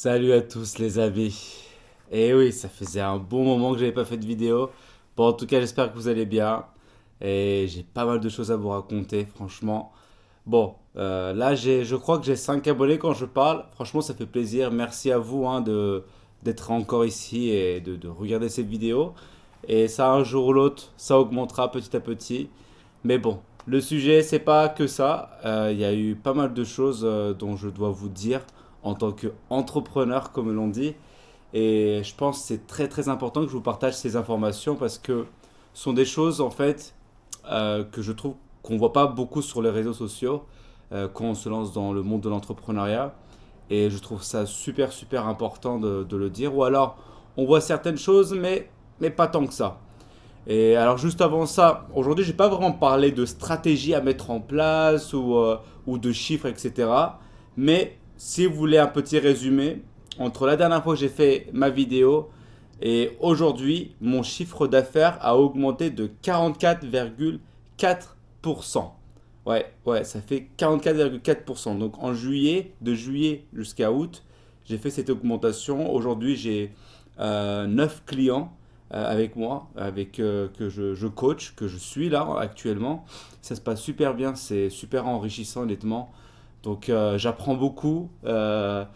Salut à tous les amis. Et oui, ça faisait un bon moment que j'avais pas fait de vidéo. Bon, en tout cas, j'espère que vous allez bien. Et j'ai pas mal de choses à vous raconter, franchement. Bon, là, je crois que j'ai 5 abonnés quand je parle. Franchement, ça fait plaisir. Merci à vous d'être encore ici et de regarder ces vidéos. Et ça, un jour ou l'autre, ça augmentera petit à petit. Mais bon, le sujet, c'est pas que ça. Il y a eu pas mal de choses dont je dois vous dire en tant qu'entrepreneur, comme l'on dit. Et je pense que c'est très très important que je vous partage ces informations parce que ce sont des choses en fait que je trouve qu'on voit pas beaucoup sur les réseaux sociaux quand on se lance dans le monde de l'entrepreneuriat. Et je trouve ça super super important de le dire. Ou alors on voit certaines choses mais pas tant que ça. Et alors juste avant ça, aujourd'hui, j'ai pas vraiment parlé de stratégie à mettre en place ou de chiffres, etc. Mais si vous voulez un petit résumé, entre la dernière fois que j'ai fait ma vidéo et aujourd'hui, mon chiffre d'affaires a augmenté de 44,4%. Ouais, ouais, ça fait 44,4%. Donc en juillet, de juillet jusqu'à août, j'ai fait cette augmentation. Aujourd'hui, j'ai 9 clients avec moi, que je coach, que je suis là actuellement. Ça se passe super bien, c'est super enrichissant honnêtement. Donc j'apprends beaucoup. Ouais,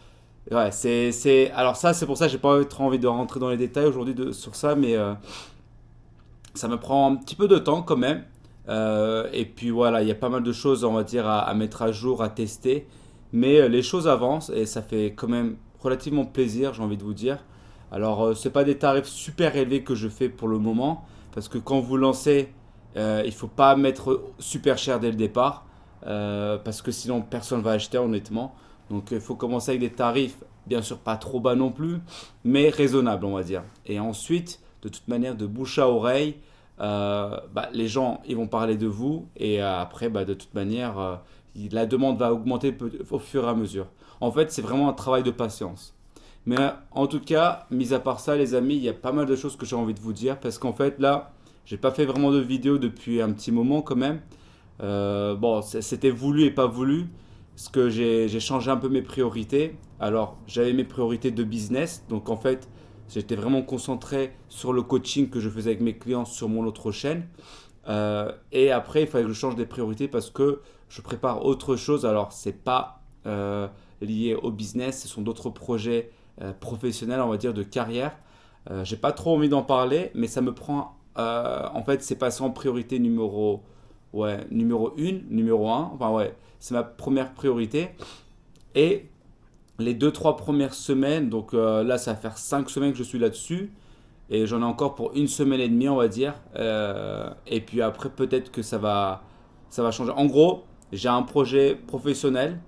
alors ça, c'est pour ça que j'ai pas trop envie de rentrer dans les détails aujourd'hui sur ça, mais ça me prend un petit peu de temps quand même. Et puis voilà, il y a pas mal de choses, on va dire, à mettre à jour, à tester. Mais les choses avancent et ça fait quand même relativement plaisir, j'ai envie de vous dire. Alors, c'est pas des tarifs super élevés que je fais pour le moment, parce que quand vous lancez, il faut pas mettre super cher dès le départ, parce que sinon personne va acheter honnêtement. Donc, il faut commencer avec des tarifs, bien sûr pas trop bas non plus, mais raisonnables, on va dire. Et ensuite, de toute manière, de bouche à oreille, les gens ils vont parler de vous et après de toute manière la demande va augmenter au fur et à mesure. En fait, c'est vraiment un travail de patience. Mais en tout cas, mis à part ça, les amis, il y a pas mal de choses que j'ai envie de vous dire parce qu'en fait là, j'ai pas fait vraiment de vidéo depuis un petit moment quand même. Bon, c'était voulu et pas voulu parce que j'ai changé un peu mes priorités. Alors, j'avais mes priorités de business, donc en fait, j'étais vraiment concentré sur le coaching que je faisais avec mes clients sur mon autre chaîne. Et après, il fallait que je change des priorités parce que je prépare autre chose. Alors, c'est pas lié au business, ce sont d'autres projets professionnels, on va dire, de carrière. J'ai pas trop envie d'en parler, mais ça me prend. En fait, c'est passé en priorité numéro 1, numéro un. Enfin, ouais, c'est ma première priorité. Et les deux trois premières semaines, donc là, ça va faire 5 semaines que je suis là-dessus. Et j'en ai encore pour une semaine et demie, on va dire. Et puis après, peut-être que ça va changer. En gros, j'ai un projet professionnel.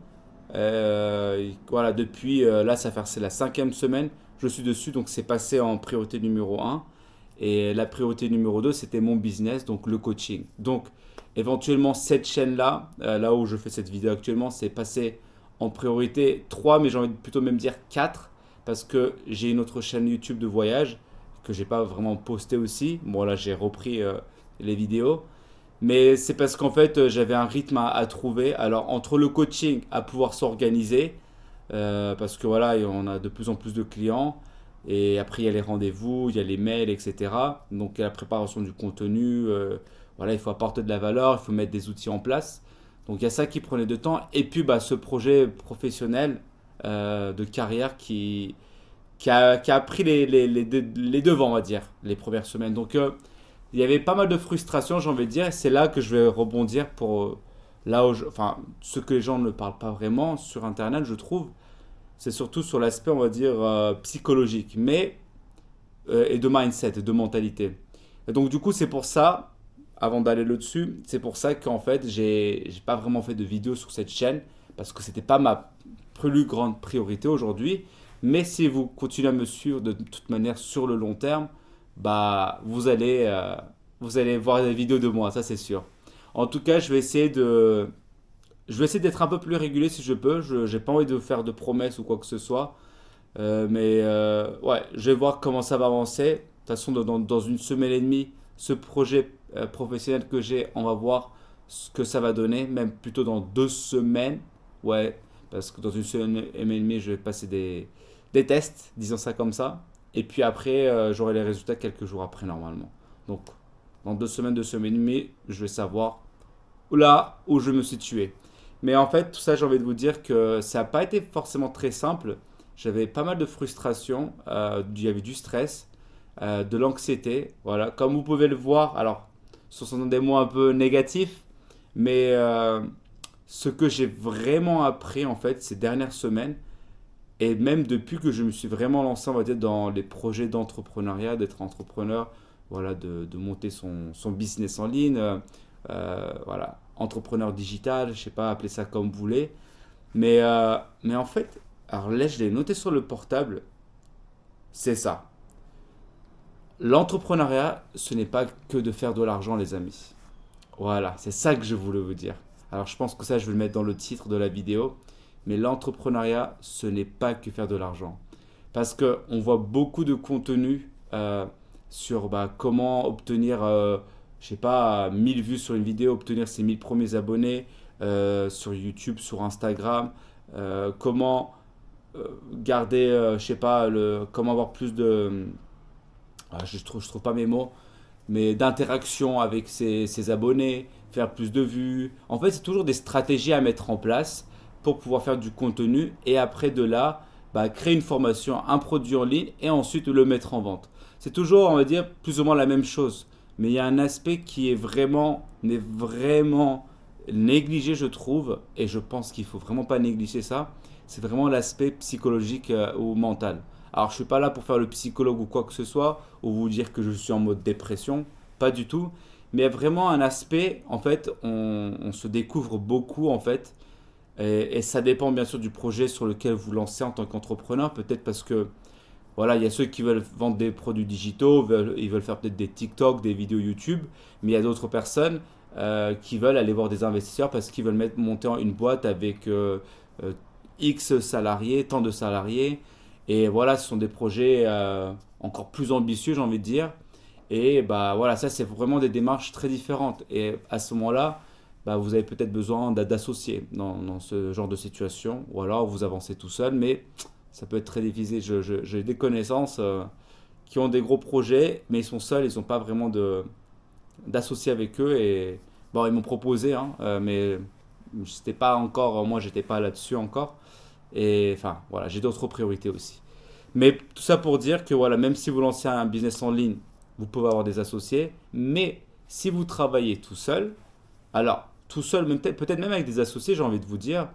Voilà, depuis là, c'est la cinquième semaine. Je suis dessus, donc c'est passé en priorité numéro un. Et la priorité numéro 2 c'était mon business, donc le coaching. Donc, éventuellement, cette chaîne-là, là où je fais cette vidéo actuellement, c'est passé en priorité 3 mais j'ai envie de plutôt même dire 4 parce que j'ai une autre chaîne YouTube de voyage que j'ai pas vraiment posté aussi. Bon, là, j'ai repris les vidéos. Mais c'est parce qu'en fait, j'avais un rythme à trouver. Alors, entre le coaching à pouvoir s'organiser, parce que voilà, on a de plus en plus de clients. Et après, il y a les rendez-vous, il y a les mails, etc. Donc, il y a la préparation du contenu. Voilà, il faut apporter de la valeur, il faut mettre des outils en place. Donc, il y a ça qui prenait de temps. Et puis, ce projet professionnel de carrière qui a pris les devants, on va dire, les premières semaines. Donc, il y avait pas mal de frustration, j'ai envie de dire. Et c'est là que je vais rebondir pour enfin, ce que les gens ne parlent pas vraiment sur Internet, je trouve c'est surtout sur l'aspect, on va dire, psychologique, et de mindset, de mentalité. Et donc, du coup, c'est pour ça, avant d'aller là-dessus, c'est pour ça qu'en fait, j'ai pas vraiment fait de vidéo sur cette chaîne, parce que c'était pas ma plus grande priorité aujourd'hui. Mais si vous continuez à me suivre de toute manière sur le long terme, vous allez voir des vidéos de moi, ça c'est sûr. En tout cas, je vais essayer d'être un peu plus régulier si je peux. Je n'ai pas envie de faire de promesses ou quoi que ce soit. Ouais, je vais voir comment ça va avancer. De toute façon, dans une semaine et demie, ce projet professionnel que j'ai, on va voir ce que ça va donner. Même plutôt dans 2 semaines. Ouais, parce que dans une semaine et demie, je vais passer des tests, disons ça comme ça. Et puis après, j'aurai les résultats quelques jours après normalement. Donc, dans 2 semaines, 2 semaines et demie, je vais savoir là où je me situais. Mais en fait, tout ça, j'ai envie de vous dire que ça n'a pas été forcément très simple. J'avais pas mal de frustration, il y avait du stress, de l'anxiété. Voilà, comme vous pouvez le voir, alors ce sont des mots un peu négatifs, mais ce que j'ai vraiment appris en fait ces dernières semaines, et même depuis que je me suis vraiment lancé, on va dire, dans les projets d'entrepreneuriat, d'être entrepreneur, voilà, de monter son business en ligne, voilà, entrepreneur digital, je sais pas, appelez ça comme vous voulez. Mais en fait, alors là, je l'ai noté sur le portable, c'est ça. L'entrepreneuriat, ce n'est pas que de faire de l'argent, les amis. Voilà, c'est ça que je voulais vous dire. Alors, je pense que ça, je vais le mettre dans le titre de la vidéo. Mais l'entrepreneuriat, ce n'est pas que faire de l'argent. Parce qu'on voit beaucoup de contenu sur comment obtenir, je sais pas, 1000 vues sur une vidéo, obtenir ses 1000 premiers abonnés sur YouTube, sur Instagram, comment garder, je sais pas, comment avoir plus de... je trouve pas mes mots, mais d'interaction avec ses abonnés, faire plus de vues. En fait, c'est toujours des stratégies à mettre en place pour pouvoir faire du contenu et après de là, créer une formation, un produit en ligne et ensuite le mettre en vente. C'est toujours, on va dire, plus ou moins la même chose. Mais il y a un aspect qui est vraiment, mais vraiment négligé, je trouve, et je pense qu'il faut vraiment pas négliger ça. C'est vraiment l'aspect psychologique ou mental. Alors, je suis pas là pour faire le psychologue ou quoi que ce soit, ou vous dire que je suis en mode dépression, pas du tout. Mais il y a vraiment un aspect, en fait, on se découvre beaucoup, en fait, et ça dépend bien sûr du projet sur lequel vous lancez en tant qu'entrepreneur. Peut-être parce que voilà, il y a ceux qui veulent vendre des produits digitaux, ils veulent faire peut-être des TikTok, des vidéos YouTube, mais il y a d'autres personnes qui veulent aller voir des investisseurs parce qu'ils veulent monter une boîte avec euh, X salariés, tant de salariés. Et voilà, ce sont des projets encore plus ambitieux, j'ai envie de dire. Et bah voilà, ça c'est vraiment des démarches très différentes. Et à ce moment-là, vous avez peut-être besoin d'associer dans ce genre de situation, ou alors vous avancez tout seul, mais ça peut être très difficile. J'ai des connaissances qui ont des gros projets, mais ils sont seuls, ils n'ont pas vraiment d'associés avec eux. Et bon, ils m'ont proposé, hein, mais c'était pas encore, moi j'étais pas là-dessus encore. Et enfin, voilà, j'ai d'autres priorités aussi. Mais tout ça pour dire que voilà, même si vous lancez un business en ligne, vous pouvez avoir des associés, mais si vous travaillez tout seul, alors tout seul, peut-être même avec des associés, j'ai envie de vous dire,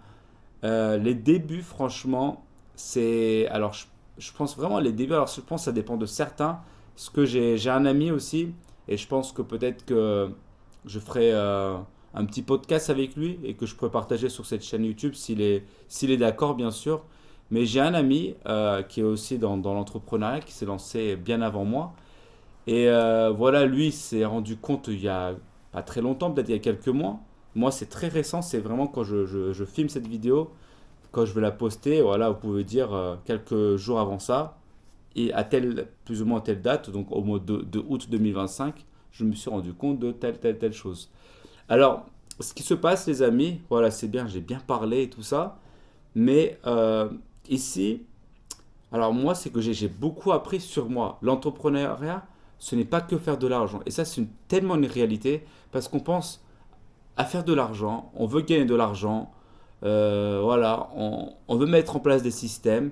les débuts, franchement, c'est. Alors, je pense vraiment les débuts. Alors, je pense que ça dépend de certains. Parce que j'ai un ami aussi. Et je pense que peut-être que je ferai un petit podcast avec lui. Et que je pourrais partager sur cette chaîne YouTube s'il est d'accord, bien sûr. Mais j'ai un ami qui est aussi dans l'entrepreneuriat, qui s'est lancé bien avant moi. Et voilà, lui s'est rendu compte il y a pas très longtemps, peut-être il y a quelques mois. Moi, c'est très récent. C'est vraiment quand je filme cette vidéo quand je vais la poster, voilà, vous pouvez dire quelques jours avant ça, et à telle, plus ou moins à telle date, donc au mois de août 2025, je me suis rendu compte de telle chose. Alors, ce qui se passe, les amis, voilà, c'est bien, j'ai bien parlé et tout ça, mais ici, alors moi, c'est que j'ai beaucoup appris sur moi. L'entrepreneuriat, ce n'est pas que faire de l'argent. Et ça, c'est tellement une réalité, parce qu'on pense à faire de l'argent, on veut gagner de l'argent, voilà, on veut mettre en place des systèmes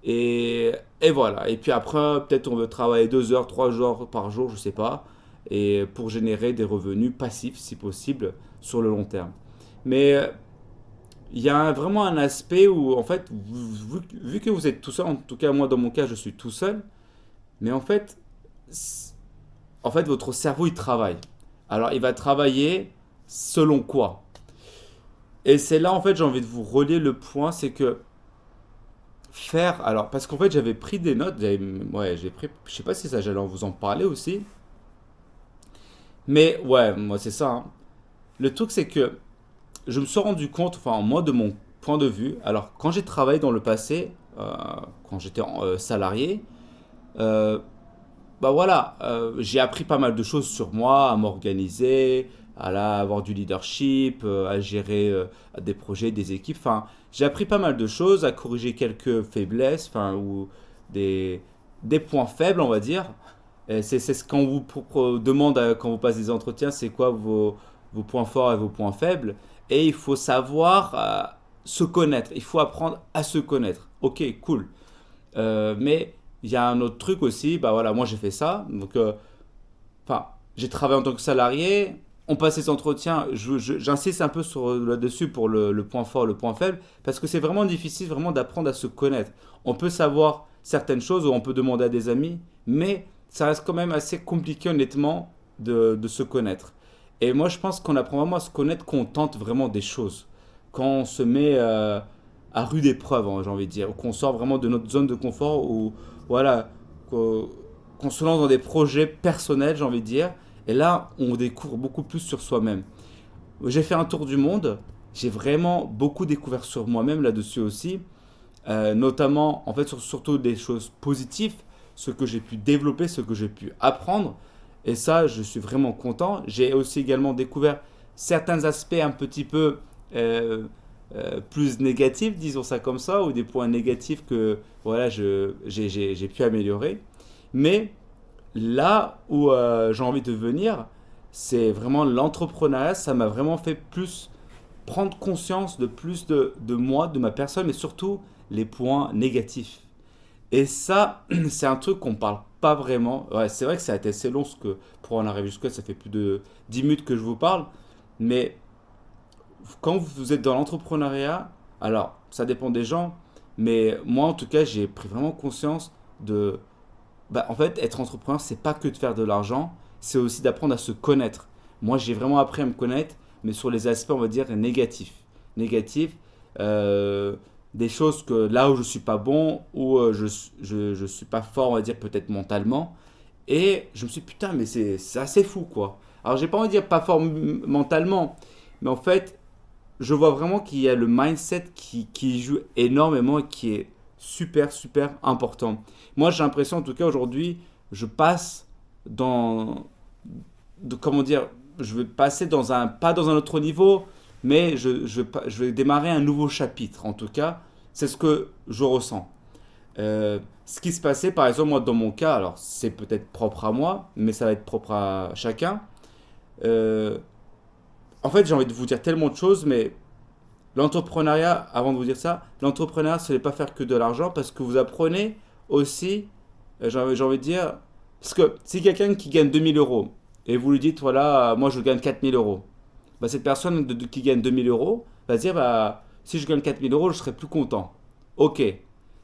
et voilà. Et puis après, peut-être on veut travailler 2 heures, 3 heures par jour, je sais pas, et pour générer des revenus passifs si possible sur le long terme. Mais il y a vraiment un aspect où en fait, vu que vous êtes tout seul, en tout cas moi dans mon cas je suis tout seul, mais en fait votre cerveau il travaille. Alors il va travailler selon quoi? Et c'est là, en fait, j'ai envie de vous relier le point, c'est que faire, alors, parce qu'en fait, j'avais pris des notes, ouais, j'ai pris, je sais pas si ça, j'allais vous en parler aussi, mais ouais, moi, c'est ça, hein. Le truc, c'est que je me suis rendu compte, enfin, moi, de mon point de vue, alors, quand j'ai travaillé dans le passé, quand j'étais salarié, euh, bah voilà, j'ai appris pas mal de choses sur moi, à m'organiser, avoir du leadership, à gérer des projets, des équipes. Enfin, j'ai appris pas mal de choses, à corriger quelques faiblesses, enfin, ou des, des points faibles, on va dire. Et c'est ce qu'on vous demande quand vous passez des entretiens, c'est quoi vos points forts et vos points faibles. Et il faut savoir se connaître. Il faut apprendre à se connaître. Ok, cool. Mais il y a un autre truc aussi. Bah voilà, moi j'ai fait ça. Donc, enfin, j'ai travaillé en tant que salarié. On passe ces entretiens. J'insiste un peu là-dessus pour le point fort, le point faible, parce que c'est vraiment difficile vraiment d'apprendre à se connaître. On peut savoir certaines choses ou on peut demander à des amis, mais ça reste quand même assez compliqué honnêtement de se connaître. Et moi je pense qu'on apprend vraiment à se connaître quand on tente vraiment des choses, quand on se met à rude épreuve, hein, j'ai envie de dire, ou qu'on sort vraiment de notre zone de confort, ou voilà, qu'on se lance dans des projets personnels, j'ai envie de dire. Et là, on découvre beaucoup plus sur soi-même. J'ai fait un tour du monde. J'ai vraiment beaucoup découvert sur moi-même là-dessus aussi. Notamment, en fait, surtout des choses positives, ce que j'ai pu développer, ce que j'ai pu apprendre. Et ça, je suis vraiment content. J'ai aussi également découvert certains aspects un petit peu plus négatifs, disons ça comme ça, ou des points négatifs que voilà, j'ai pu améliorer. Mais là où j'ai envie de venir, c'est vraiment l'entrepreneuriat. Ça m'a vraiment fait plus prendre conscience de plus de moi, de ma personne, mais surtout les points négatifs. Et ça, c'est un truc qu'on parle pas vraiment. Ouais, c'est vrai que ça a été assez long pour en arriver jusqu'à, ça fait plus de 10 minutes que je vous parle. Mais quand vous êtes dans l'entrepreneuriat, alors ça dépend des gens, mais moi en tout cas, j'ai pris vraiment conscience de bah, en fait, être entrepreneur, c'est pas que de faire de l'argent, c'est aussi d'apprendre à se connaître. Moi, j'ai vraiment appris à me connaître, mais sur les aspects, on va dire, négatifs. Négatifs, euh, des choses que là où je suis pas bon, où je suis pas fort, on va dire, peut-être mentalement. Et je me suis dit, putain, mais c'est assez fou, quoi. Alors, j'ai pas envie de dire pas fort mentalement, mais en fait, je vois vraiment qu'il y a le mindset qui joue énormément et qui est super, super important. Moi, j'ai l'impression, en tout cas aujourd'hui, je passe dans, comment dire, je vais passer dans un, pas dans un autre niveau, mais je vais démarrer un nouveau chapitre. En tout cas, c'est ce que je ressens. Ce qui se passait, par exemple, moi, dans mon cas, alors c'est peut-être propre à moi, mais ça va être propre à chacun. Euh, En fait, j'ai envie de vous dire tellement de choses, mais l'entrepreneuriat, avant de vous dire ça, l'entrepreneuriat, ce n'est pas faire que de l'argent parce que vous apprenez aussi, j'ai envie de dire, parce que si quelqu'un qui gagne 2 000 euros et vous lui dites, voilà, moi je gagne 4 000 euros, bah, cette personne qui gagne 2 000 euros va se dire, bah, si je gagne 4 000 euros, je serai plus content. Ok.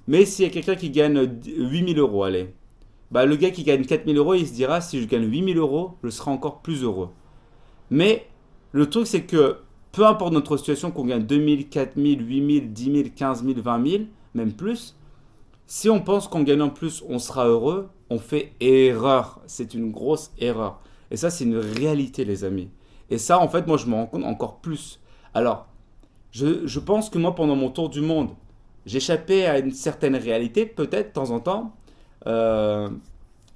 Mais s'il y a quelqu'un qui gagne 8 000 euros, allez, bah, le gars qui gagne 4 000 euros, il se dira, si je gagne 8 000 euros, je serai encore plus heureux. Mais le truc, c'est que peu importe notre situation, qu'on gagne 2 000, 4 000, 8 000, 10 000, 15 000, 20 000, même plus, si on pense qu'en gagnant plus, on sera heureux, on fait erreur. C'est une grosse erreur. Et ça, c'est une réalité, les amis. Et ça, en fait, moi, je me rends compte encore plus. Alors, je pense que moi, pendant mon tour du monde, j'échappais à une certaine réalité, peut-être, de temps en temps. Euh,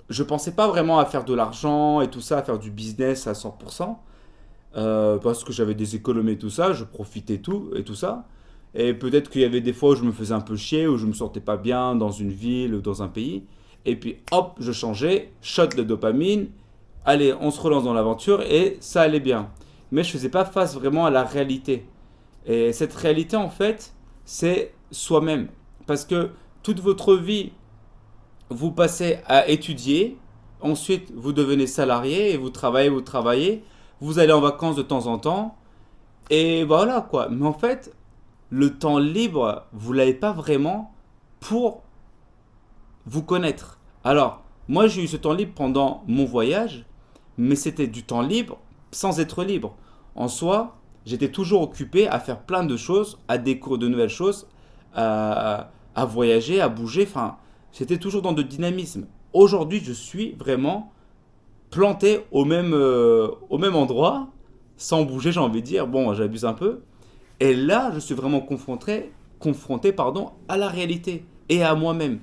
je pensais pas vraiment à faire de l'argent et tout ça, à faire du business à 100%. Parce que j'avais des économies et tout ça, je profitais tout et tout ça. Et peut-être qu'il y avait des fois où je me faisais un peu chier, où je me sentais pas bien dans une ville ou dans un pays. Et puis hop, je changeais, shot de dopamine, allez, on se relance dans l'aventure et ça allait bien. Mais je faisais pas face vraiment à la réalité. Et cette réalité en fait, c'est soi-même. Parce que toute votre vie, vous passez à étudier, ensuite vous devenez salarié et vous travaillez, vous allez en vacances de temps en temps, et voilà quoi. Mais en fait, le temps libre, vous l'avez pas vraiment pour vous connaître. Alors, moi j'ai eu ce temps libre pendant mon voyage, mais c'était du temps libre sans être libre. En soi, j'étais toujours occupé à faire plein de choses, à découvrir de nouvelles choses, à voyager, à bouger, enfin, c'était toujours dans de dynamisme. Aujourd'hui, je suis vraiment planté au même endroit, sans bouger, j'ai envie de dire. Bon, j'abuse un peu. Et là, je suis vraiment confronté pardon, à la réalité et à moi-même.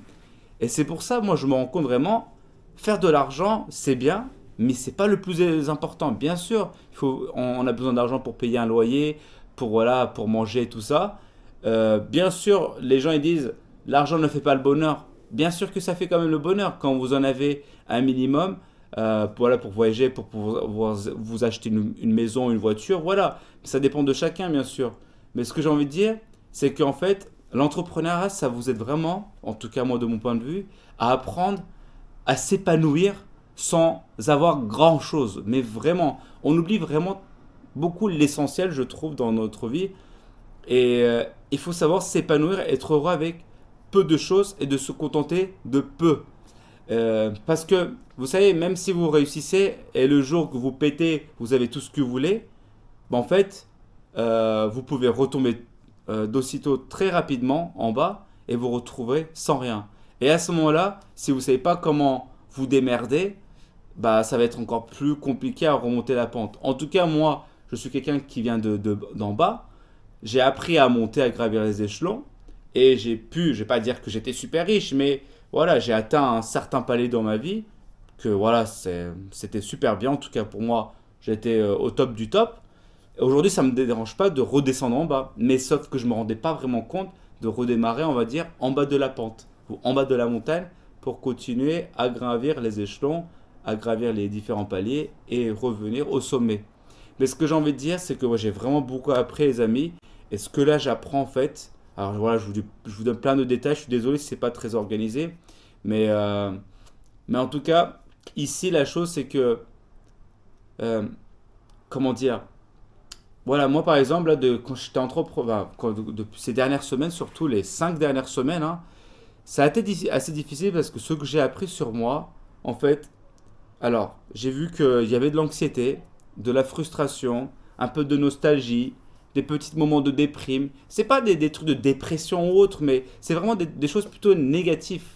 Et c'est pour ça, moi, je me rends compte vraiment, faire de l'argent, c'est bien, mais c'est pas le plus important. Bien sûr, on a besoin d'argent pour payer un loyer, pour, voilà, pour manger, tout ça. Bien sûr, les gens ils disent l'argent ne fait pas le bonheur. Bien sûr que ça fait quand même le bonheur quand vous en avez un minimum. Voilà, pour voyager, pour pouvoir vous acheter une maison, une voiture, voilà. Ça dépend de chacun, bien sûr. Mais ce que j'ai envie de dire, c'est qu'en fait, l'entrepreneuriat, ça vous aide vraiment, en tout cas moi de mon point de vue, à apprendre à s'épanouir sans avoir grand-chose. Mais vraiment, on oublie vraiment beaucoup l'essentiel, je trouve, dans notre vie. Et il faut savoir s'épanouir, être heureux avec peu de choses et de se contenter de peu. Parce que, vous savez, même si vous réussissez et le jour que vous pétez, vous avez tout ce que vous voulez, ben en fait, vous pouvez retomber d'aussitôt très rapidement en bas et vous retrouverez sans rien. Et à ce moment-là, si vous ne savez pas comment vous démerder, bah, ça va être encore plus compliqué à remonter la pente. En tout cas, moi, je suis quelqu'un qui vient d'en bas. J'ai appris à monter, à gravir les échelons. Et j'ai pu, je vais pas dire que j'étais super riche, mais voilà, j'ai atteint un certain palier dans ma vie. Que voilà, c'était super bien. En tout cas, pour moi, j'étais au top du top. Aujourd'hui, ça ne me dérange pas de redescendre en bas. Mais sauf que je ne me rendais pas vraiment compte de redémarrer, on va dire, en bas de la pente ou en bas de la montagne pour continuer à gravir les échelons, à gravir les différents paliers et revenir au sommet. Mais ce que j'ai envie de dire, c'est que moi, j'ai vraiment beaucoup appris, les amis. Et ce que là, j'apprends en fait. Alors voilà, je vous donne plein de détails. Je suis désolé si c'est pas très organisé. Mais, euh, mais en tout cas, ici, la chose, c'est que. euh, comment dire. Voilà, moi par exemple, là, quand j'étais entrepreneur, depuis ces dernières semaines, surtout les 5 dernières semaines, hein, ça a été assez difficile parce que ce que j'ai appris sur moi, en fait, alors, j'ai vu qu'il y avait de l'anxiété, de la frustration, un peu de nostalgie, des petits moments de déprime. C'est pas des trucs de dépression ou autre, mais c'est vraiment des choses plutôt négatives.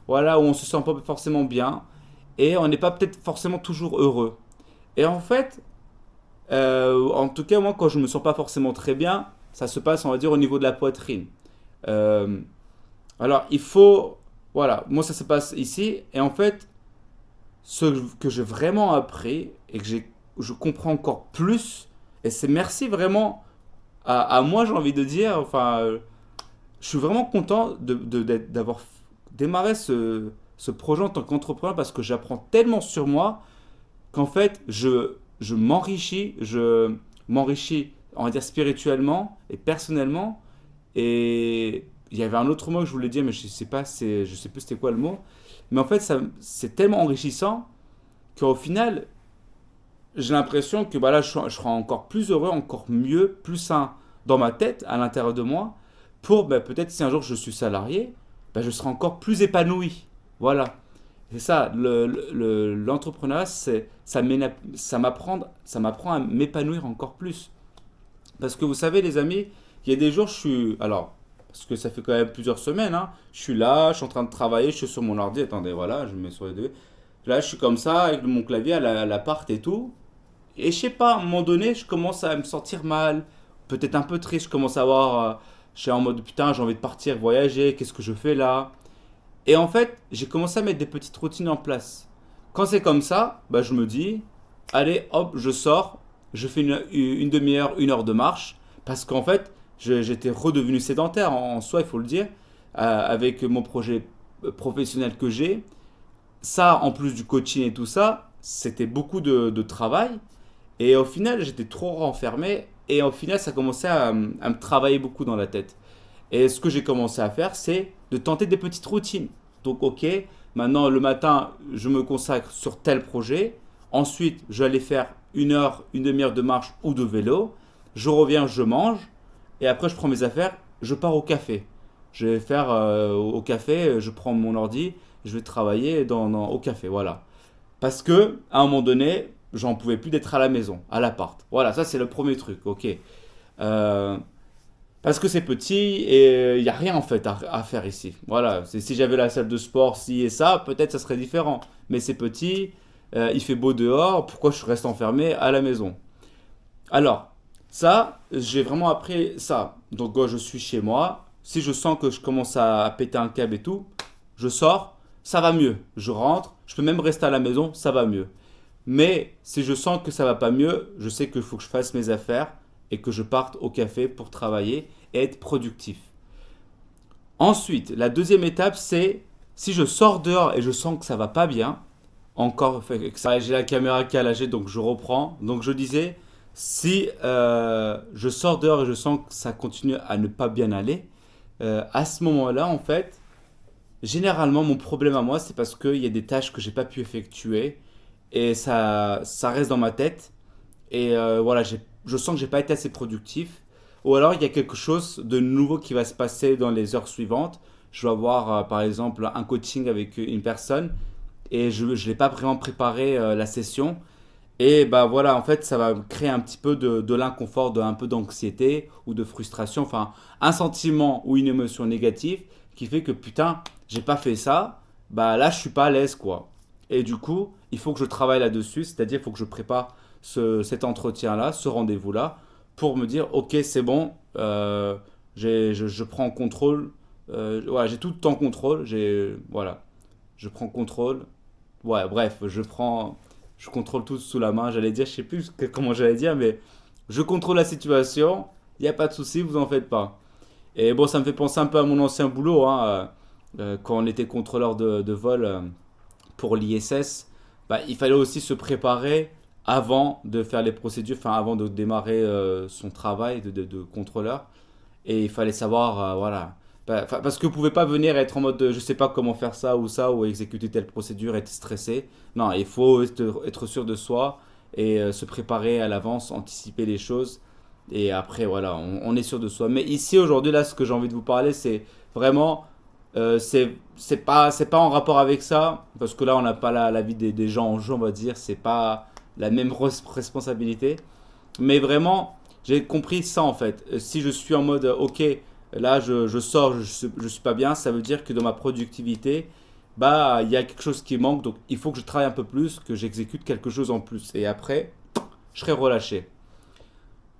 Voilà, où on se sent pas forcément bien et on n'est pas peut-être forcément toujours heureux. Et en fait, en tout cas, moi, quand je me sens pas forcément très bien, ça se passe, on va dire, au niveau de la poitrine. Euh, alors, il faut. Voilà, moi, ça se passe ici. Et en fait, ce que j'ai vraiment appris et que je comprends encore plus, et c'est merci vraiment à moi, j'ai envie de dire, enfin, je suis vraiment content d'avoir démarré ce projet en tant qu'entrepreneur parce que j'apprends tellement sur moi qu'en fait, je m'enrichis, on va dire, spirituellement et personnellement. Et il y avait un autre mot que je voulais dire, mais je sais pas, je sais plus c'était quoi le mot. Mais en fait, c'est tellement enrichissant qu'au final, j'ai l'impression que bah là, je serai encore plus heureux, encore mieux, plus sain dans ma tête, à l'intérieur de moi, pour bah, peut-être si un jour je suis salarié, bah, je serai encore plus épanoui. Voilà. C'est ça, l'entrepreneuriat, ça m'apprend à m'épanouir encore plus. Parce que vous savez, les amis, il y a des jours, je suis. Alors, parce que ça fait quand même plusieurs semaines, hein, je suis là, je suis en train de travailler, je suis sur mon ordi. Attendez, voilà, je me mets sur les deux. Là, je suis comme ça, avec mon clavier à l'appart et tout. Et je sais pas, à un moment donné, je commence à me sentir mal, peut-être un peu triste. Je commence à avoir. Je suis en mode putain, j'ai envie de partir voyager, qu'est-ce que je fais là? Et en fait, j'ai commencé à mettre des petites routines en place. Quand c'est comme ça, bah, je me dis, allez, hop, je sors, je fais une demi-heure, 1 heure de marche, parce qu'en fait, j'étais redevenu sédentaire en soi, il faut le dire, avec mon projet professionnel que j'ai. Ça, en plus du coaching et tout ça, c'était beaucoup de travail. Et au final, j'étais trop renfermé, et au final, ça commençait à me travailler beaucoup dans la tête. Et ce que j'ai commencé à faire, c'est de tenter des petites routines. Donc, ok, maintenant le matin, je me consacre sur tel projet. Ensuite, je vais aller faire 1 heure, une demi-heure de marche ou de vélo. Je reviens, je mange. Et après, je prends mes affaires, je pars au café. Je vais faire au café, je prends mon ordi, je vais travailler au café. Voilà. Parce que, à un moment donné, j'en pouvais plus d'être à la maison, à l'appart. Voilà, ça c'est le premier truc. Ok. Euh, parce que c'est petit et il n'y a rien en fait à faire ici. Voilà, si j'avais la salle de sport, ci et ça, peut-être ça serait différent. Mais c'est petit, il fait beau dehors, pourquoi je reste enfermé à la maison? Alors, ça, j'ai vraiment appris ça. Donc, quand je suis chez moi, si je sens que je commence à péter un câble et tout, je sors, ça va mieux. Je rentre, je peux même rester à la maison, ça va mieux. Mais si je sens que ça va pas mieux, je sais qu'il faut que je fasse mes affaires et que je parte au café pour travailler et être productif. Ensuite, la deuxième étape, c'est si je sors dehors et je sens que ça va pas bien, encore, j'ai la caméra qui a lâché, donc je reprends. Donc je disais, si je sors dehors et je sens que ça continue à ne pas bien aller, à ce moment-là, en fait, généralement, mon problème à moi, c'est parce qu'il y a des tâches que j'ai pas pu effectuer et ça reste dans ma tête. Et voilà, je sens que j'ai pas été assez productif. Ou alors il y a quelque chose de nouveau qui va se passer dans les heures suivantes. Je vais avoir par exemple un coaching avec une personne et je ne l'ai pas vraiment préparé la session. Et bah voilà, en fait, ça va créer un petit peu de l'inconfort, un peu d'anxiété ou de frustration, enfin un sentiment ou une émotion négative qui fait que putain, j'ai pas fait ça, bah là je suis pas à l'aise quoi. Et du coup, il faut que je travaille là-dessus, c'est-à-dire il faut que je prépare cet entretien-là, ce rendez-vous-là, pour me dire ok, c'est bon, je prends contrôle, voilà, j'ai tout en contrôle, voilà, je prends contrôle, ouais, bref, je contrôle tout sous la main. J'allais dire, je sais plus comment j'allais dire, mais je contrôle la situation. Il n'y a pas de souci, vous en faites pas. Et bon, ça me fait penser un peu à mon ancien boulot, hein, quand on était contrôleur de vol pour l'ISS. Bah, il fallait aussi se préparer avant de faire les procédures, enfin avant de démarrer son travail de contrôleur. Et il fallait savoir, voilà. Parce que vous pouvez pas venir être en mode je sais pas comment faire ça, ou exécuter telle procédure, être stressé. Non, il faut être sûr de soi et se préparer à l'avance, anticiper les choses. Et après, voilà, on est sûr de soi. Mais ici, aujourd'hui, là, ce que j'ai envie de vous parler, c'est vraiment. C'est pas en rapport avec ça, parce que là, on n'a pas la vie des gens en jeu, on va dire. C'est pas la même responsabilité. Mais vraiment, j'ai compris ça en fait. Si je suis en mode, ok, là je sors, je suis pas bien, ça veut dire que dans ma productivité, bah il y a quelque chose qui manque, donc il faut que je travaille un peu plus, que j'exécute quelque chose en plus. Et après, je serai relâché.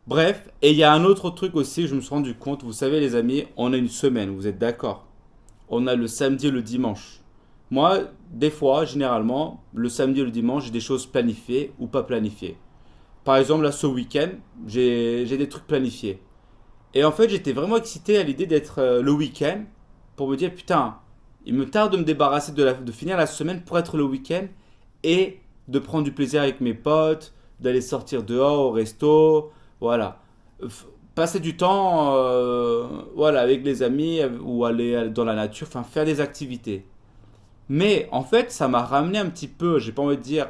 Bref, et il y a un autre truc aussi, je me suis rendu compte, vous savez les amis, on a une semaine, vous êtes d'accord? On a le samedi et le dimanche. Moi, des fois, généralement, le samedi et le dimanche, j'ai des choses planifiées ou pas planifiées. Par exemple, là, ce week-end, j'ai des trucs planifiés. Et en fait, j'étais vraiment excité à l'idée d'être le week-end pour me dire, putain, il me tarde de me débarrasser de finir la semaine pour être le week-end et de prendre du plaisir avec mes potes, d'aller sortir dehors au resto, voilà. Passer du temps voilà, avec les amis ou aller dans la nature, enfin faire des activités. Mais en fait, ça m'a ramené un petit peu, j'ai pas envie de dire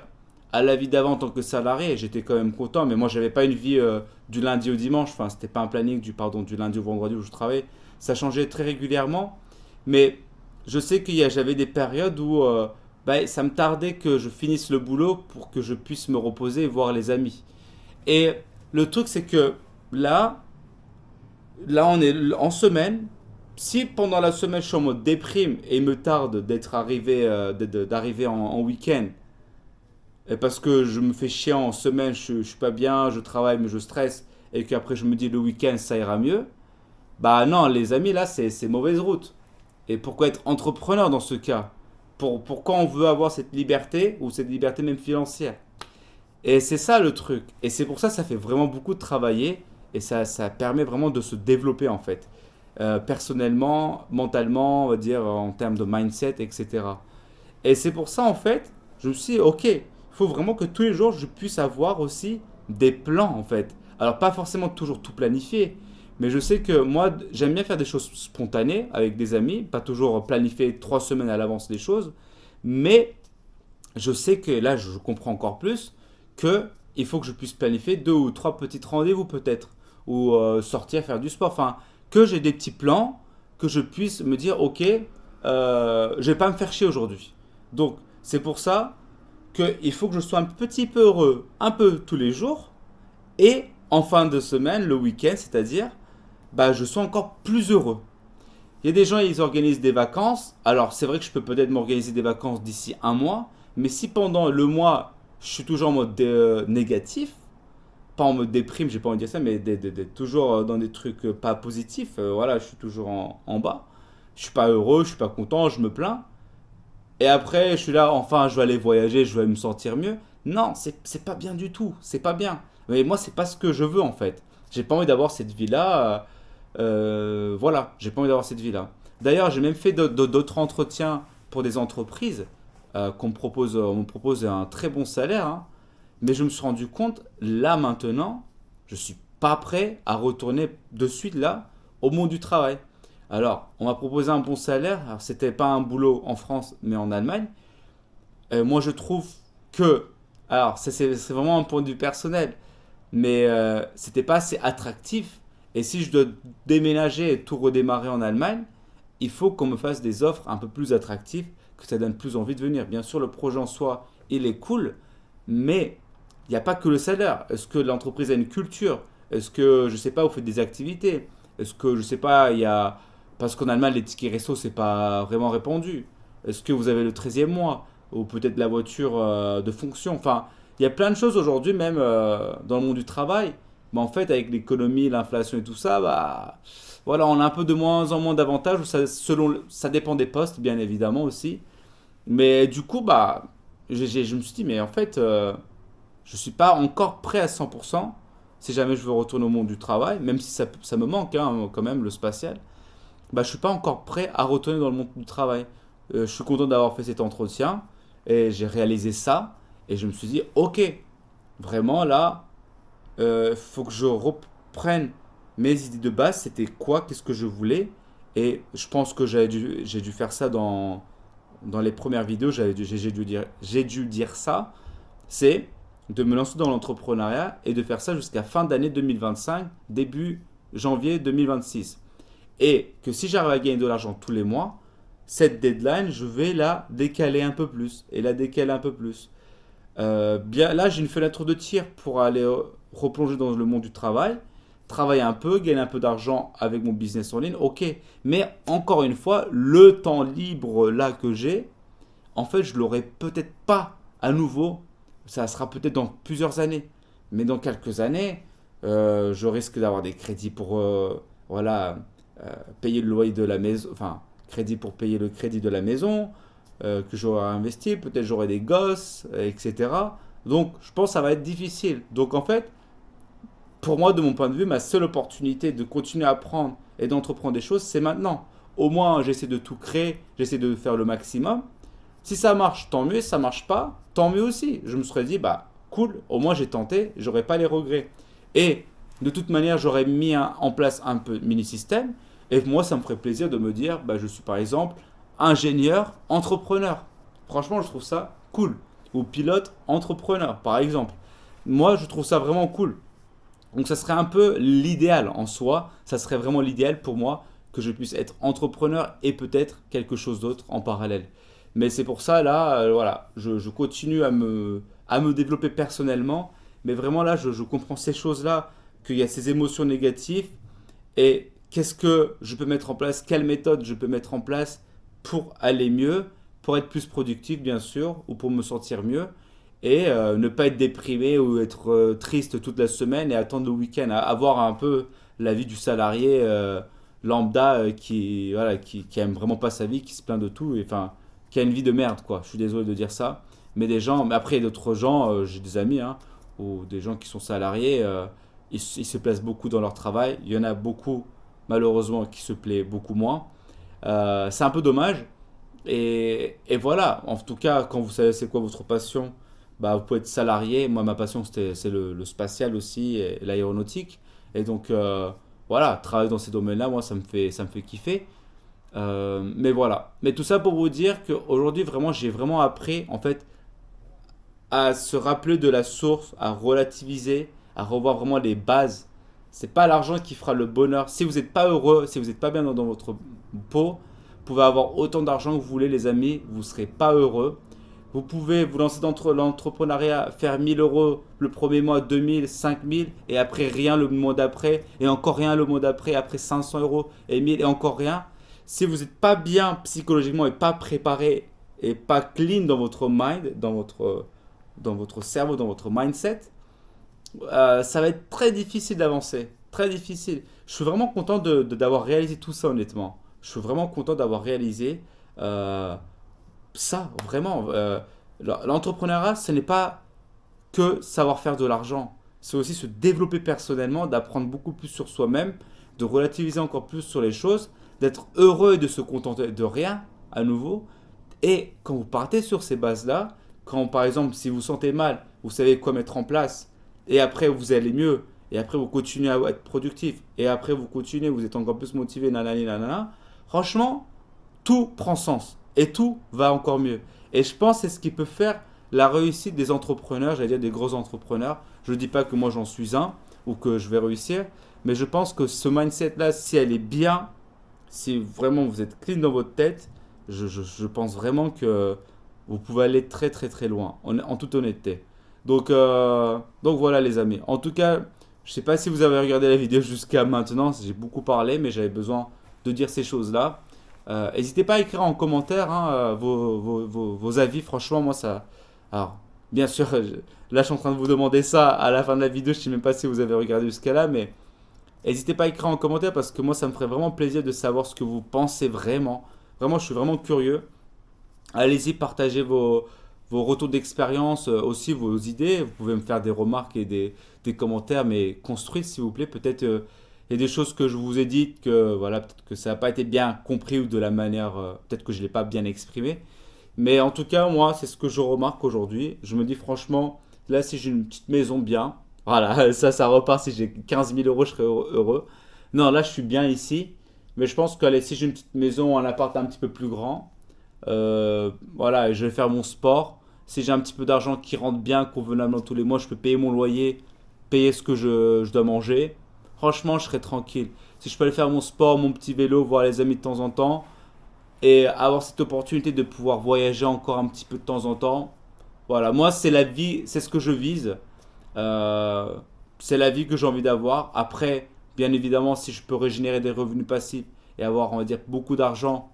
à la vie d'avant en tant que salarié. J'étais quand même content, mais moi, j'avais pas une vie du lundi au dimanche. Enfin, c'était pas un planning du lundi au vendredi où je travaillais. Ça changeait très régulièrement. Mais je sais j'avais des périodes où bah, ça me tardait que je finisse le boulot pour que je puisse me reposer et voir les amis. Et le truc, c'est que là, là, on est en semaine. Si pendant la semaine je suis en mode déprime et il me tarde d'être arrivé, d'arriver en week-end, et parce que je me fais chier en semaine, je suis pas bien, je travaille mais je stresse, et qu'après je me dis le week-end ça ira mieux, bah non, les amis, là c'est mauvaise route. Et pourquoi être entrepreneur dans ce cas? Pourquoi on veut avoir cette liberté, ou cette liberté même financière? Et c'est ça le truc. Et c'est pour ça que ça fait vraiment beaucoup de travailler et ça permet vraiment de se développer en fait. Personnellement, mentalement, on va dire en termes de mindset, etc. Et c'est pour ça en fait, je me suis dit, ok, il faut vraiment que tous les jours je puisse avoir aussi des plans en fait. Alors pas forcément toujours tout planifier, mais je sais que moi j'aime bien faire des choses spontanées avec des amis, pas toujours planifier 3 semaines à l'avance des choses, mais je sais que là, je comprends encore plus que il faut que je puisse planifier 2 ou 3 petits rendez-vous peut-être, ou sortir faire du sport. Enfin, que j'ai des petits plans, que je puisse me dire, ok, je vais pas me faire chier aujourd'hui. Donc, c'est pour ça qu'il faut que je sois un petit peu heureux, un peu tous les jours, et en fin de semaine, le week-end, c'est-à-dire, bah, je sois encore plus heureux. Il y a des gens, ils organisent des vacances. Alors, c'est vrai que je peux peut-être m'organiser des vacances d'ici un mois. Mais si pendant le mois, je suis toujours en mode négatif, pas en mode déprime, j'ai pas envie de dire ça, mais toujours dans des trucs pas positifs, voilà, je suis toujours en bas. Je suis pas heureux, je suis pas content, je me plains. Et après, je suis là, enfin, je vais aller voyager, je vais me sentir mieux. Non, c'est pas bien du tout. C'est pas bien. Mais moi, c'est pas ce que je veux en fait. J'ai pas envie d'avoir cette vie-là. Voilà, j'ai pas envie d'avoir cette vie-là. D'ailleurs, j'ai même fait d'autres entretiens pour des entreprises on me propose un très bon salaire, hein. Mais je me suis rendu compte, là maintenant, je suis pas prêt à retourner de suite là au monde du travail. Alors, on m'a proposé un bon salaire. Alors, c'était pas un boulot en France, mais en Allemagne. Moi, je trouve que, alors, c'est vraiment un point de vue personnel, mais c'était pas assez attractif. Et si je dois déménager et tout redémarrer en Allemagne, il faut qu'on me fasse des offres un peu plus attractives, que ça donne plus envie de venir. Bien sûr, le projet en soi, il est cool, mais il n'y a pas que le salaire. Est-ce que l'entreprise a une culture? Est-ce que, je sais pas, vous faites des activités? Est-ce que, je sais pas, il y a... Parce qu'en Allemagne, les tickets resto, c'est pas vraiment répandu. Est-ce que vous avez le 13e mois? Ou peut-être la voiture de fonction? Enfin, il y a plein de choses aujourd'hui, même dans le monde du travail. Mais en fait, avec l'économie, l'inflation et tout ça, bah, voilà, on a un peu de moins en moins d'avantages. Ça dépend des postes, bien évidemment aussi. Mais du coup, bah, je me suis dit, mais en fait, je suis pas encore prêt à 100% si jamais je veux retourner au monde du travail, même si ça me manque hein, quand même, le spatial. Bah, je suis pas encore prêt à retourner dans le monde du travail. Je suis content d'avoir fait cet entretien et j'ai réalisé ça et je me suis dit, ok, vraiment là, faut que je reprenne mes idées de base. C'était quoi, qu'est-ce que je voulais et je pense que j'ai dû faire ça dans les premières vidéos. J'ai dû dire ça. C'est de me lancer dans l'entrepreneuriat et de faire ça jusqu'à fin d'année 2025, début janvier 2026. Et que si j'arrive à gagner de l'argent tous les mois, cette deadline, je vais la décaler un peu plus et la décaler un peu plus. Bien, là, j'ai une fenêtre de tir pour aller replonger dans le monde du travail, travailler un peu, gagner un peu d'argent avec mon business en ligne, ok. Mais encore une fois, le temps libre là que j'ai, en fait, je l'aurai peut-être pas à nouveau. Ça sera peut-être dans plusieurs années. Mais dans quelques années, je risque d'avoir des crédits pour voilà, payer le loyer de la maison, enfin, crédit pour payer le crédit de la maison que j'aurai investi. Peut-être j'aurai des gosses, etc. Donc, je pense que ça va être difficile. Donc, en fait, pour moi, de mon point de vue, ma seule opportunité de continuer à apprendre et d'entreprendre des choses, c'est maintenant. Au moins, j'essaie de tout créer, j'essaie de faire le maximum. Si ça marche, tant mieux. Si ça marche pas, tant mieux aussi. Je me serais dit, bah cool, au moins j'ai tenté, j'aurais pas les regrets. Et de toute manière, j'aurais mis en place un peu de mini-système. Et moi, ça me ferait plaisir de me dire, bah, je suis par exemple ingénieur, entrepreneur. Franchement, je trouve ça cool. Ou pilote, entrepreneur, par exemple. Moi, je trouve ça vraiment cool. Donc ça serait un peu l'idéal en soi, ça serait vraiment l'idéal pour moi que je puisse être entrepreneur et peut-être quelque chose d'autre en parallèle. Mais c'est pour ça là, voilà, je continue à me développer personnellement, mais vraiment là, je comprends ces choses-là, qu'il y a ces émotions négatives et qu'est-ce que je peux mettre en place, quelle méthode je peux mettre en place pour aller mieux, pour être plus productif bien sûr, ou pour me sentir mieux, et ne pas être déprimé ou être triste toute la semaine et attendre le week-end, avoir un peu la vie du salarié lambda voilà, qui aime vraiment pas sa vie, qui se plaint de tout, et enfin, qui a une vie de merde quoi. Je suis désolé de dire ça, mais des gens, mais après il y a d'autres gens, j'ai des amis, hein, ou des gens qui sont salariés, ils se plaisent beaucoup dans leur travail. Il y en a beaucoup, malheureusement, qui se plaisent beaucoup moins. C'est un peu dommage. Et voilà, en tout cas, quand vous savez c'est quoi votre passion, bah, vous pouvez être salarié. Moi, ma passion, c'est le spatial aussi et l'aéronautique. Et donc, voilà, travailler dans ces domaines-là, moi, ça me fait kiffer. Mais voilà. Mais tout ça pour vous dire qu'aujourd'hui, vraiment, j'ai vraiment appris, en fait, à se rappeler de la source, à relativiser, à revoir vraiment les bases. C'est pas l'argent qui fera le bonheur. Si vous n'êtes pas heureux, si vous n'êtes pas bien dans votre peau, vous pouvez avoir autant d'argent que vous voulez, les amis, vous ne serez pas heureux. Vous pouvez vous lancer dans l'entrepreneuriat, faire 1000 euros le premier mois, 2000, 5000, et après rien le mois d'après, et encore rien le mois d'après, après 500 euros, et 1000, et encore rien. Si vous n'êtes pas bien psychologiquement et pas préparé et pas clean dans votre mind, dans votre cerveau, dans votre mindset, ça va être très difficile d'avancer. Très difficile. Je suis vraiment content d'avoir réalisé tout ça, honnêtement. Je suis vraiment content d'avoir réalisé ça, vraiment. L'entrepreneuriat, ce n'est pas que savoir faire de l'argent. C'est aussi se développer personnellement, d'apprendre beaucoup plus sur soi-même, de relativiser encore plus sur les choses, d'être heureux et de se contenter de rien à nouveau. Et quand vous partez sur ces bases-là, quand par exemple si vous sentez mal, vous savez quoi mettre en place, et après vous allez mieux, et après vous continuez à être productif, et après vous continuez, vous êtes encore plus motivé, nanani, nanana, franchement, tout prend sens, et tout va encore mieux. Et je pense que c'est ce qui peut faire la réussite des entrepreneurs, j'allais dire des gros entrepreneurs. Je ne dis pas que moi j'en suis un, ou que je vais réussir, mais je pense que ce mindset-là, si elle est bien, si vraiment vous êtes clean dans votre tête, je pense vraiment que vous pouvez aller très très très loin, en toute honnêteté. Donc voilà les amis. En tout cas, je ne sais pas si vous avez regardé la vidéo jusqu'à maintenant, j'ai beaucoup parlé, mais j'avais besoin de dire ces choses-là. N'hésitez pas à écrire en commentaire hein, vos avis, franchement moi ça... Alors, bien sûr, là je suis en train de vous demander ça à la fin de la vidéo, je ne sais même pas si vous avez regardé jusqu'à là, mais n'hésitez pas à écrire en commentaire parce que moi ça me ferait vraiment plaisir de savoir ce que vous pensez vraiment. Vraiment, je suis vraiment curieux. Allez-y, partagez vos retours d'expérience, aussi vos idées. Vous pouvez me faire des remarques et des commentaires, mais construits s'il vous plaît. Peut-être il y a des choses que je vous ai dites que voilà, peut-être que ça n'a pas été bien compris ou de la manière, peut-être que je ne l'ai pas bien exprimé. Mais en tout cas, moi, c'est ce que je remarque aujourd'hui. Je me dis franchement, là, si j'ai une petite maison bien, voilà, ça repart. Si j'ai 15 000 euros, je serais heureux. Non, là, je suis bien ici. Mais je pense que allez, si j'ai une petite maison ou un appart un petit peu plus grand, voilà, je vais faire mon sport. Si j'ai un petit peu d'argent qui rentre bien, convenablement tous les mois, je peux payer mon loyer, payer ce que je dois manger. Franchement, je serai tranquille. Si je peux aller faire mon sport, mon petit vélo, voir les amis de temps en temps, et avoir cette opportunité de pouvoir voyager encore un petit peu de temps en temps. Voilà, moi c'est la vie, c'est ce que je vise. Euh, c'est la vie que j'ai envie d'avoir. Après, bien évidemment, si je peux régénérer des revenus passifs et avoir, on va dire, beaucoup d'argent,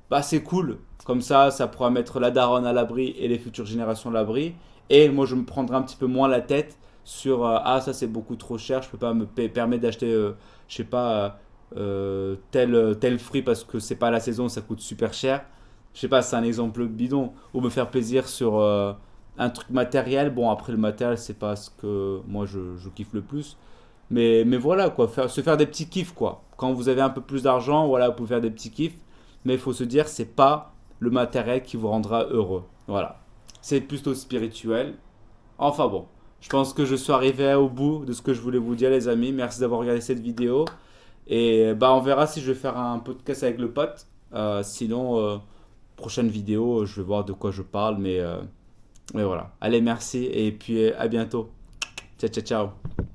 bah c'est cool. Comme ça pourra mettre la daronne à l'abri et les futures générations à l'abri. Et moi, je me prendrai un petit peu moins la tête sur ah ça c'est beaucoup trop cher, je peux pas me permettre d'acheter, je sais pas, tel fruit parce que c'est pas la saison, ça coûte super cher. Je sais pas, c'est un exemple bidon. Ou me faire plaisir sur un truc matériel. Bon, après le matériel, c'est pas ce que moi je kiffe le plus. Mais voilà, quoi, se faire des petits kiffs, quoi. Quand vous avez un peu plus d'argent, voilà, vous pouvez faire des petits kiffs. Mais il faut se dire, c'est pas le matériel qui vous rendra heureux. Voilà. C'est plutôt spirituel. Enfin bon, je pense que je suis arrivé au bout de ce que je voulais vous dire, les amis. Merci d'avoir regardé cette vidéo. Et bah, on verra si je vais faire un podcast avec le pote. Sinon, prochaine vidéo, je vais voir de quoi je parle. Mais voilà. Allez, merci. Et puis à bientôt. Ciao, ciao, ciao.